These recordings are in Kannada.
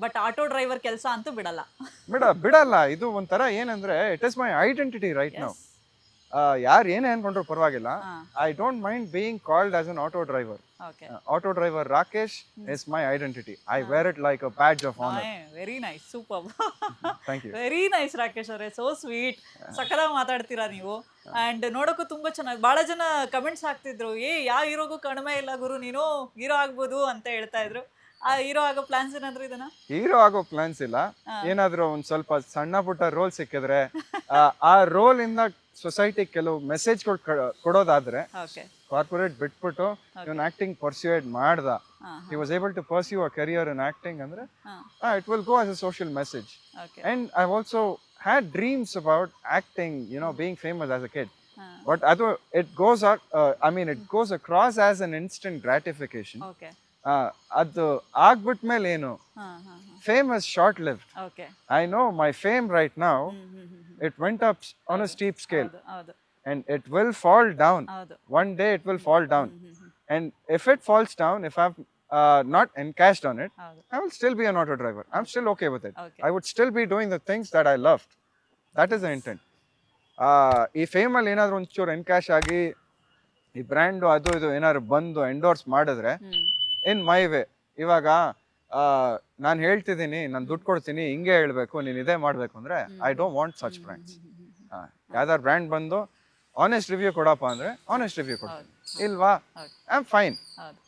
ಬಟ್ ಆಟೋ ಡ್ರೈವರ್ ಕೆಲಸ ಅಂತೂ ಬಿಡಲ್ಲ. ಬಿಡಲ್ಲ. ಇದು ಒಂಥರ ಏನಂದ್ರೆ it is my identity right now. Yes. ಯಾರು ಏನೇ ಅನ್ಕೊಂಡ್ರು ಪರವಾಗಿಲ್ಲ. ಹಾ. I don't mind being called as an auto driver. Okay. Auto driver Rakesh is my identity. I wear it like a badge of honor. Very nice, super. Thank you. Very nice Rakesh ಅವರೇ, ಸೋ ಸ್ವೀಟ್. ಸಕ್ಕತ್ತಾಗಿ ಮಾತಾಡ್ತೀರಾ ನೀವು. ಅಂಡ್ ನೋಡೋಕ್ಕೂ ತುಂಬಾ ಚೆನ್ನಾಗಿ. ಬಹಳ ಜನ ಕಮೆಂಟ್ಸ್ ಹಾಕ್ತಿದ್ರು, ಯಾವ ಹೀರೋಗೂ ಕಡಿಮೆ ಇಲ್ಲ ಗುರು, ನೀನು ಹೀರೋ ಆಗ್ಬೋದು ಅಂತ ಹೇಳ್ತಾ ಇದ್ರು. ಆ ಹೀರೋ ಆಗೋ ಪ್ಲಾನ್ಸ್ ಏನಾದ್ರು ಇದನ್ನ? ಹೀರೋ ಆಗೋ ಪ್ಲಾನ್ಸ್ ಇಲ್ಲ. ಏನಾದ್ರೂ ಒಂದ್ ಸ್ವಲ್ಪ ಸಣ್ಣ ಪುಟ್ಟ ರೋಲ್ ಸಿಕ್ಕಿದ್ರೆ ಆ ರೋಲ್ ಇಂದ ಸೊಸೈಟಿ ಕೆಲವು ಮೆಸೇಜ್ಗಳು ಕೊಡೋದಾದ್ರೆ ಓಕೆ. ಕಾರ್ಪೊರೇಟ್ ಬಿಟ್ಬಿಟ್ಟು ಇವನ್ ಆಕ್ಟಿಂಗ್ ಪರ್ಸ್ಯೂಡ್ ಮಾಡ್ದ, he was able to pursue a career in acting ಅಂದ್ರೆ it will go as a social message. Okay. And I've also had dreams about acting, being famous as a kid. But it goes up, it goes across as an instant gratification. Okay. ಅದು ಆಗ್ಬಿಟ್ಮೇಲೆ ಏನು, fame is short lived. Okay. I know my fame right now, it went up on a steep scale. ಹೌದು. And it will fall down. ಹೌದು. One day it will fall down. And if it falls down, if I've not encashed on it, ಹೌದು. I will still be an auto driver. I'm still okay with it. Okay. I would still be doing the things that I loved. That is the intent. ಈ ಫೇಮಲ್ಲಿ ಏನಾದ್ರು ಒಂಚೂರು ಎನ್ಕ್ಯಾಶ್ ಆಗಿ ಈ ಬ್ರ್ಯಾಂಡು ಅದು ಇದು ಏನಾದ್ರು ಬಂದು ಎಂಡೋರ್ಸ್ ಮಾಡಿದ್ರೆ ಇನ್ ಮೈ ವೇ, ಇವಾಗ ನಾನು ಹೇಳ್ತಿದ್ದೀನಿ, ನಾನು ದುಡ್ಡು ಕೊಡ್ತೀನಿ, ಹಿಂಗೆ ಹೇಳ್ಬೇಕು, ನೀನು ಇದೇ ಮಾಡಬೇಕು ಅಂದರೆ I don't want such brands. ಯಾವ್ದಾದ್ರು ಬ್ರ್ಯಾಂಡ್ ಬಂದು ಆನೆಸ್ಟ್ ರಿವ್ಯೂ ಕೊಡಪ್ಪ ಅಂದರೆ ಆನೆಸ್ಟ್ ರಿವ್ಯೂ ಕೊಡ್ತೀನಿ. ಇಲ್ವಾ, ಐ ಆಮ್ ಫೈನ್.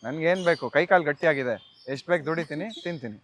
ನನ್ಗೆ ಏನು ಬೇಕು, ಕೈ ಕಾಲು ಗಟ್ಟಿಯಾಗಿದೆ, ಎಷ್ಟು ಬೇಕು ದುಡಿತೀನಿ, ತಿಂತೀನಿ.